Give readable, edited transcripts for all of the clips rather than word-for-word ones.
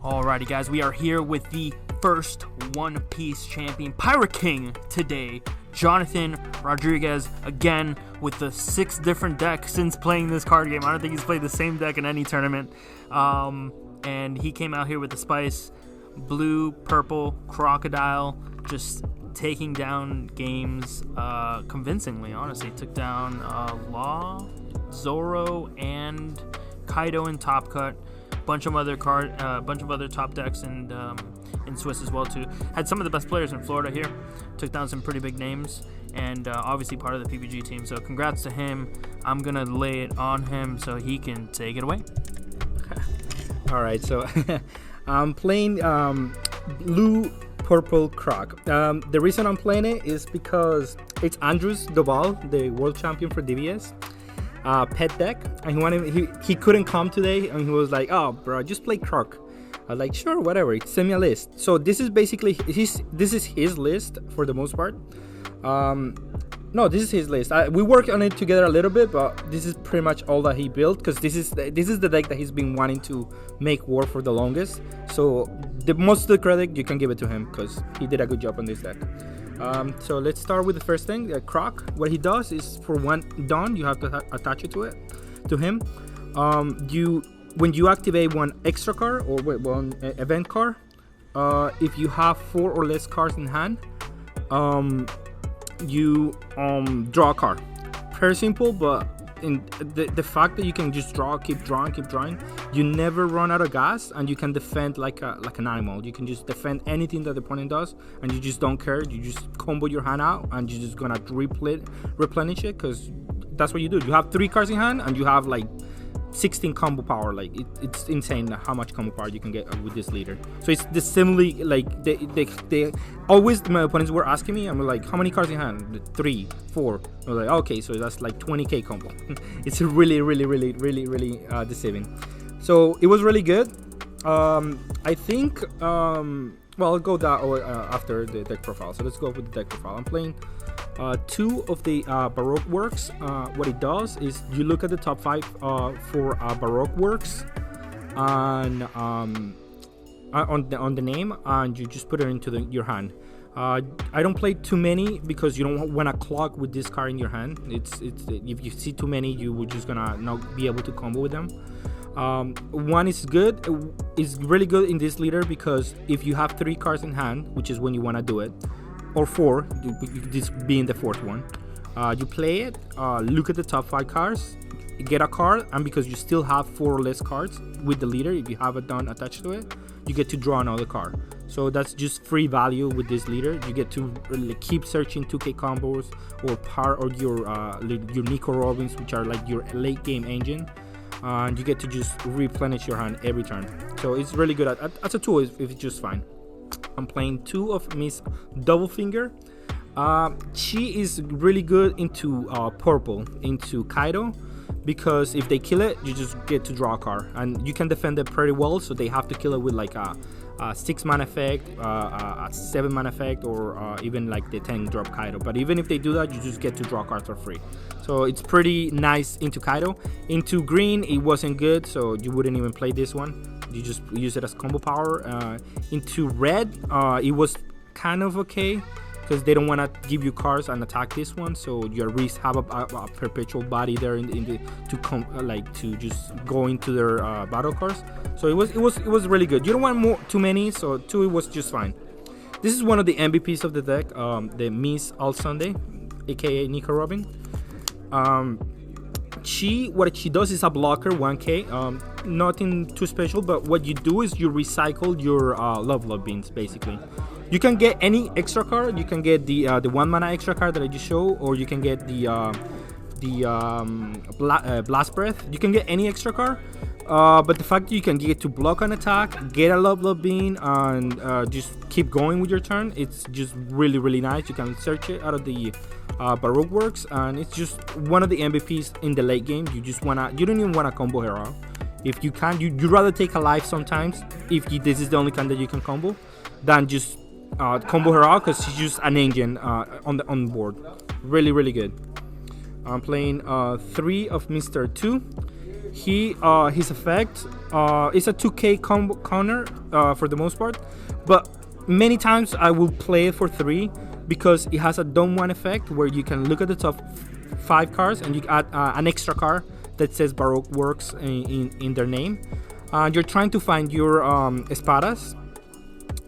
Alrighty guys, we are here with the first One Piece champion, Pirate King, today. Jonathan Rodriguez, again, with the 6 different decks since playing this card game. I don't think he's played the same deck in any tournament. And he came out here with the Spice, Blue, Purple, Crocodile, just taking down games convincingly, honestly. Took down Law, Zoro, and Kaido in Top Cut. Bunch of other top decks and in Swiss as well too. Had some of the best players in Florida here. Took down some pretty big names, and obviously part of the PPG team. So congrats to him. I'm gonna lay it on him so he can take it away. All right, so I'm playing Blue Purple Croc. The reason I'm playing it is because it's Andrews Doval, the world champion for DBS. Pet deck, and he couldn't come today, and he was like, "Oh, bro, just play Croc." I was like, "Sure, whatever. Send me a list." So this is basically his list for the most part. No, this is his list. We worked on it together a little bit, but this is pretty much all that he built because this is the deck that he's been wanting to make work for the longest. So the most of the credit you can give it to him because he did a good job on this deck. So let's start with the first thing, Croc. What he does is for one Dawn, you have to attach it to him. When you activate one extra card or one event card, if you have 4 or less cards in hand, you draw a card. Very simple, but in the fact that you can just keep drawing, you never run out of gas, and you can defend like an animal. You can just defend anything that the opponent does, and you just don't care. You just combo your hand out, and you're just gonna replenish it because that's what you do. You have 3 cards in hand, and you have like 16 combo power. Like it's insane how much combo power you can get with this leader. So it's the similarly like they always, my opponents were asking me, I'm like, how many cards in hand? 3, 4. I was like, okay, so that's like 20k combo. It's really deceiving. So it was really good. I think well, I'll go that after the deck profile. So let's go with the deck profile. I'm playing 2 of the Baroque works. What it does is you look at the top 5 for Baroque works and on the name, and you just put it into your hand. I don't play too many because you don't want to clog with this card in your hand. It's if you see too many, you will just gonna not be able to combo with them. One is good. It's really good in this leader because if you have 3 cards in hand, which is when you want to do it, or 4, this being the 4th one, you play it, look at the top 5 cards, get a card, and because you still have 4 or less cards with the leader, if you have a Dawn attached to it, you get to draw another card. So that's just free value with this leader. You get to keep searching 2k combos or your Nico Robins, which are like your late game engine, and you get to just replenish your hand every turn. So it's really good as a tool. If it's just fine. I'm playing 2 of Miss Doublefinger. She is really good into purple, into Kaido, because if they kill it, you just get to draw a card, and you can defend it pretty well. So they have to kill it with like a 6 mana effect, a 7 mana effect, or even like the 10 drop Kaido. But even if they do that, you just get to draw cards for free. So it's pretty nice into Kaido. Into green, it wasn't good, so you wouldn't even play this one. You just use it as combo power. Into red, it was kind of okay because they don't want to give you cards and attack this one, so your risk have a perpetual body there to just go into their battle cards. So it was really good. You don't want too many, so 2 it was just fine. This is one of the MVPs of the deck, the Miss All Sunday, aka Nico Robin. What she does is a blocker 1k, nothing too special, but what you do is you recycle your love beans. Basically you can get any extra card. You can get the 1 mana extra card that I just showed, or you can get the blast breath. You can get any extra card, but the fact that you can get to block an attack, get a love bean, and just keep going with your turn, it's just really nice. You can search it out of the Baroque works, and it's just one of the MVPs in the late game. You don't even wanna combo her out. If you can, you'd rather take a life sometimes if this is the only kind that you can combo, than just combo her out, because she's just an engine on board. Really good. I'm playing 3 of Mr. 2. His effect is a 2k combo counter for the most part, but many times I will play it for 3 because it has a Dome 1 effect where you can look at the top 5 cards and you add an extra card that says Baroque Works in their name. You're trying to find your espadas,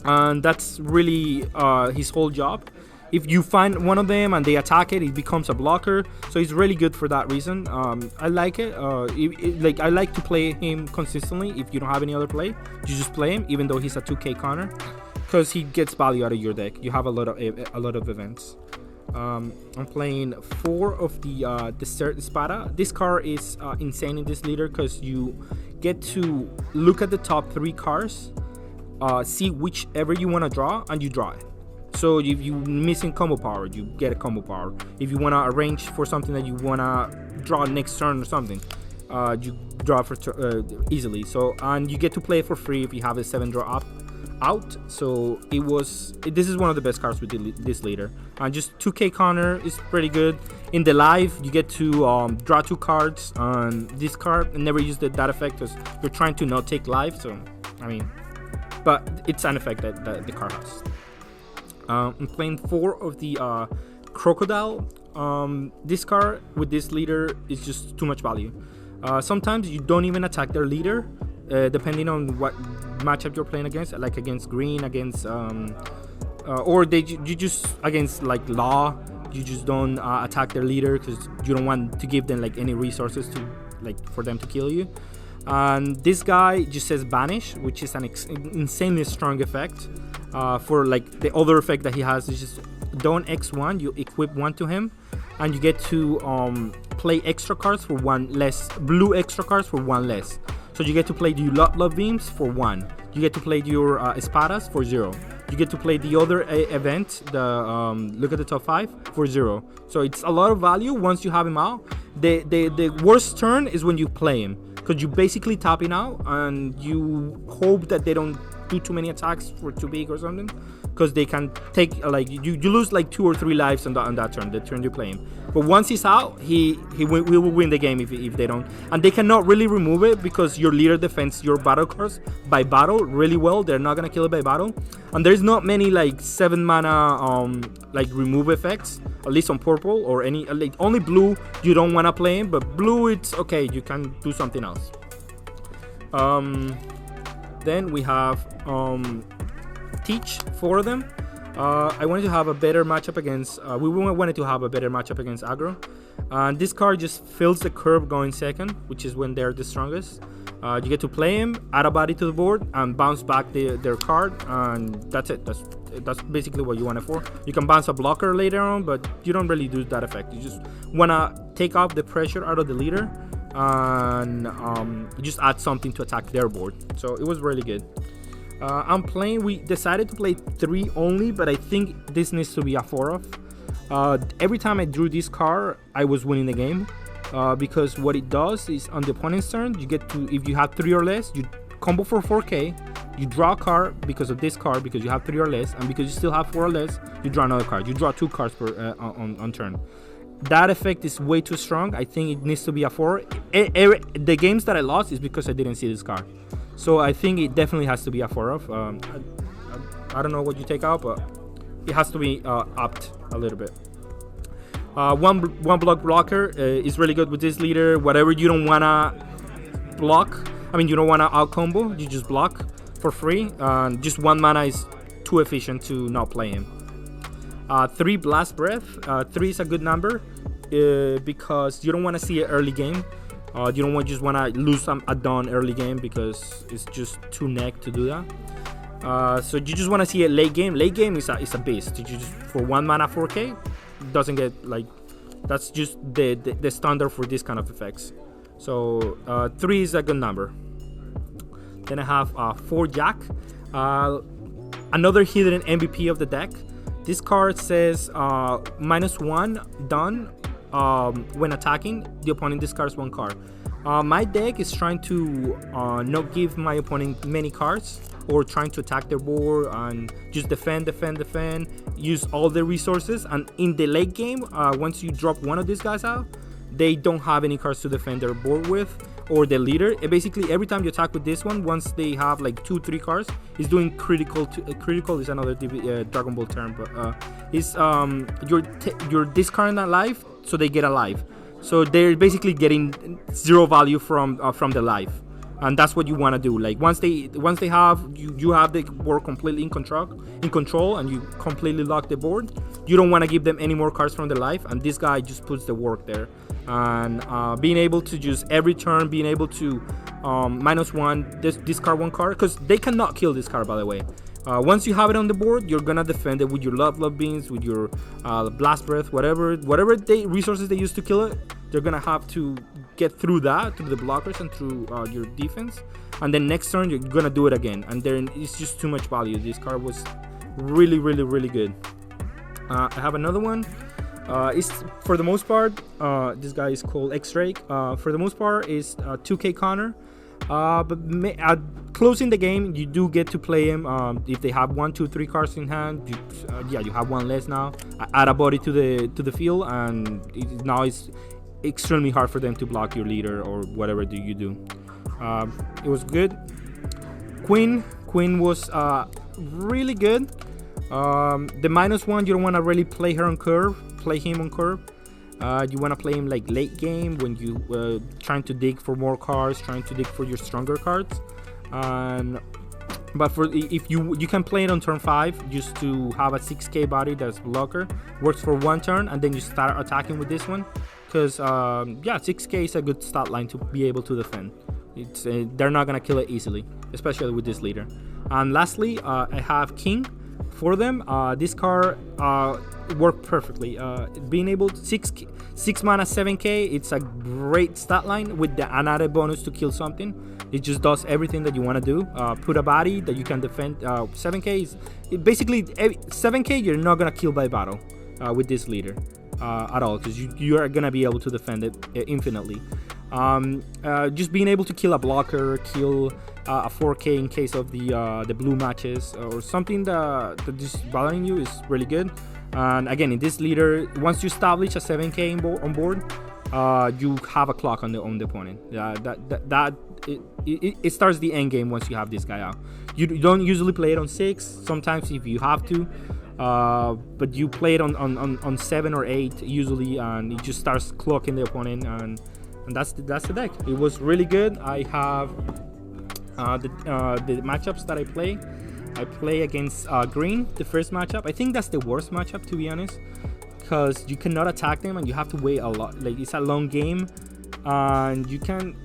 and that's really his whole job. If you find one of them and they attack it, it becomes a blocker. So it's really good for that reason. I like it. I like to play him consistently. If you don't have any other play, you just play him, even though he's a 2K counter, because he gets value out of your deck. You have a lot of events. I'm playing 4 of the Desert Espada. This card is insane in this leader because you get to look at the top 3 cards, see whichever you want to draw, and you draw it. So if you're missing combo power, you get a combo power. If you want to arrange for something that you want to draw next turn or something, you draw for easily. So, and you get to play it for free if you have a 7 draw out. So this is one of the best cards with this leader. And just 2K counter is pretty good. In the live, you get to draw 2 cards on this card and never use that effect because you're trying to not take life. So, I mean, but it's an effect that the card has. I'm playing 4 of the Crocodile. This card with this leader is just too much value. Sometimes you don't even attack their leader, depending on what matchup you're playing against, like against green, against or you just against like Law. You just don't attack their leader because you don't want to give them like any resources to for them to kill you. And this guy just says Banish, which is an insanely strong effect. For the other effect that he has is just Don't X1, you equip 1 to him, and you get to play extra cards for 1 less, blue extra cards for 1 less. So you get to play the Love Beams for 1. You get to play your Espadas for 0. You get to play the other event, the look at the top 5 for 0. So it's a lot of value once you have him out. The worst turn is when you play him, because you basically tap him out and you hope that they don't do too many attacks for too big or something, because they can take you lose 2 or 3 lives on that turn, the turn you play him. But once he's out, he will win the game if they don't. And they cannot really remove it because your leader defends your battle cards by battle really well. They're not gonna kill it by battle, and there's not many 7 mana remove effects, at least on purple or any only blue. You don't want to play him, but blue it's okay, you can do something else. Then we have Teach, 4 of them. I wanted to have a better matchup against aggro, and this card just fills the curve going second, which is when they're the strongest. You get to play him, add a body to the board, and bounce back their card, and that's it. That's basically what you want it for. You can bounce a blocker later on, but you don't really do that effect. You just want to take off the pressure out of the leader, and you just add something to attack their board. So it was really good. We decided to play 3 only, but I think this needs to be a 4 of. Every time I drew this card, I was winning the game, because what it does is on the opponent's turn, you get to, if you have 3 or less, you combo for 4K, you draw a card because of this card, because you have 3 or less, and because you still have 4 or less, you draw another card. You draw 2 cards per on turn. That effect is way too strong. I think it needs to be a 4. The games that I lost is because I didn't see this card. So I think it definitely has to be a 4 of. I don't know what you take out, but it has to be upped a little bit. One block blocker is really good with this leader. Whatever you don't wanna block, you don't wanna out combo, you just block for free. Just 1 mana is too efficient to not play him. 3 Blast Breath. 3 is a good number because you don't want to see an early game. You don't just want to lose a dawn early game because it's just too neck to do that. So you just want to see a late game. Late game is a beast. You just for 1 mana 4K doesn't get that's just the standard for this kind of effects. So 3 is a good number. Then I have 4 Jack, another hidden MVP of the deck. This card says -1 done when attacking. The opponent discards 1 card. My deck is trying to not give my opponent many cards, or trying to attack their board and just defend, use all their resources. And in the late game, once you drop one of these guys out, they don't have any cards to defend their board with, or the leader. Basically, every time you attack with this one, once they have like 2-3 cards, it's doing critical. Critical is another Dragon Ball term, but you're discarding that life, so they get a life. So they're basically getting 0 value from the life, and that's what you want to do. Like once they have you have the board completely in control, and you completely lock the board. You don't want to give them any more cards from the life, and this guy just puts the work there. And being able to just every turn being able to -1 discard 1 card, because they cannot kill this card, by the way. Once you have it on the board, you're gonna defend it with your love beans, with your blast breath, whatever resources they use to kill it. They're gonna have to get through that, through the blockers and through your defense, and then next turn you're gonna do it again, and then it's just too much value. This card was really good. I have another one. It's for the most part, this guy is called X-Ray. For the most part, is 2K counter. But at closing the game, you do get to play him. If they have 1, 2, 3 cards in hand, you have 1 less now. Add a body to the field, and now it's extremely hard for them to block your leader or whatever you do. It was good. Queen was really good. The -1, you don't want to really play him on curve. You want to play him like late game when you trying to dig for more cards, trying to dig for your stronger cards. But if you can play it on turn 5 just to have a 6k body that's blocker. Works for 1 turn, and then you start attacking with this one, because 6k is a good stat line to be able to defend. It's they're not gonna kill it easily, especially with this leader. And lastly, I have King. For them, this card worked perfectly. Being able to 6 mana 7k, it's a great stat line with the another bonus to kill something. It just does everything that you want to do. Put a body that you can defend. 7k is basically 7k. You're not gonna kill by battle with this leader at all, because you are gonna be able to defend it infinitely. Just being able to kill a blocker, kill a 4k in case of the blue matches or something that is bothering you is really good. And again, in this leader, once you establish a 7k on board, you have a clock on the opponent. It starts the end game once you have this guy out. You don't usually play it on 6. Sometimes if you have to, but you play it on 7 or 8 usually, and it just starts clocking the opponent, and that's the deck. It was really good. I have the matchups that I play against green. The first matchup, I think that's the worst matchup, to be honest, because you cannot attack them and you have to wait a lot. Like, it's a long game, and you can.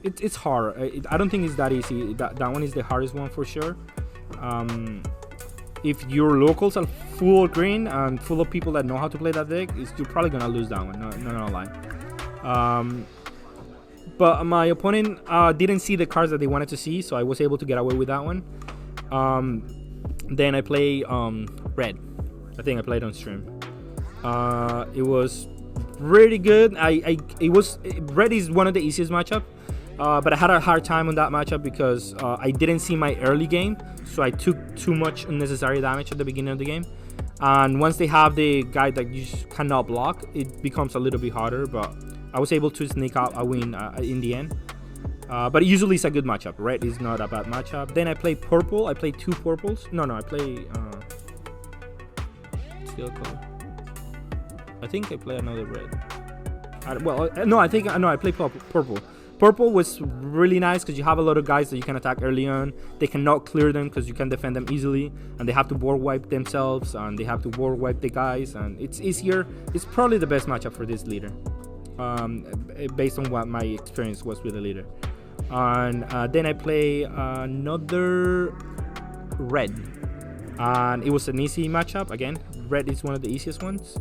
It's hard. I don't think it's that easy. That one is the hardest one for sure. If your locals are full green and full of people that know how to play that deck, you're probably gonna lose that one. Not gonna lie. But my opponent didn't see the cards that they wanted to see, so I was able to get away with that one. Then I play red. I think I played on stream. It was really good. Red is one of the easiest matchup, but I had a hard time on that matchup because I didn't see my early game, so I took too much unnecessary damage at the beginning of the game. And once they have the guy that you just cannot block, it becomes a little bit harder, but I was able to sneak out a win in the end. But usually it's a good matchup. Red is not a bad matchup. Then I play purple. I play 2 purples. No, I play steel color. I think I play another red. I play purple. Purple was really nice because you have a lot of guys that you can attack early on. They cannot clear them because you can defend them easily, and they have to board wipe themselves, and they have to board wipe the guys, and it's easier. It's probably the best matchup for this leader, based on what my experience was with the leader. And then I play another red, and it was an easy matchup. Again, red is one of the easiest ones.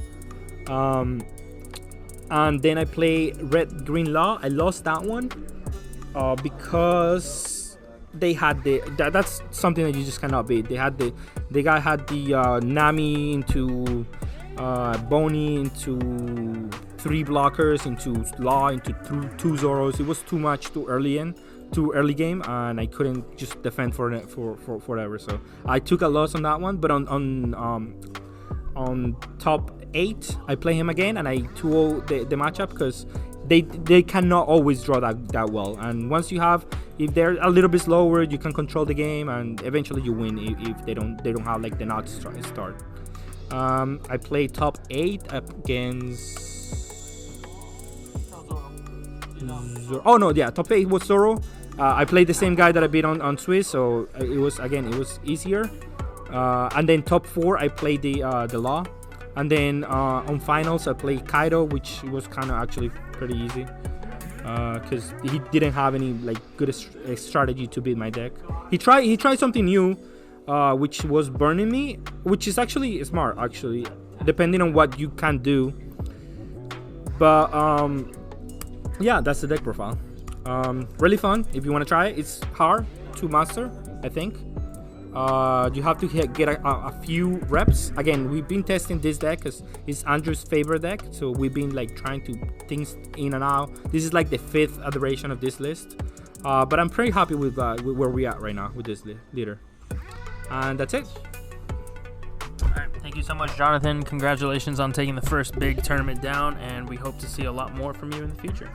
And then I play red green law. I lost that one because they had that's something that you just cannot beat. They had the guy had the Nami into Boney into 3 blockers, into Law, into 2 Zoros. It was too much too early game, and I couldn't just defend for forever. So I took a loss on that one. But on top 8, I play him again, and I 2-0 the matchup because they cannot always draw that well. And once you have, if they're a little bit slower, you can control the game, and eventually you win if they don't have like the not start. I played top 8 against. Oh no, yeah, top 8 was Zoro. I played the same guy that I beat on Swiss, so it was easier. And then top 4 I played the Law, and then on finals I played Kaido, which was kind of actually pretty easy because he didn't have any like good strategy to beat my deck. He tried something new, which was burning me, which is actually smart actually, depending on what you can do. But yeah, that's the deck profile. Really fun if you want to try it. It's hard to master, I think. You have to get a few reps. Again, we've been testing this deck because it's Andrew's favorite deck, so we've been like trying to things in and out. This is like the 5th iteration of this list, but I'm pretty happy with where we at right now with this leader. And that's it. All right, thank you so much, Jonathan. Congratulations on taking the first big tournament down, and we hope to see a lot more from you in the future.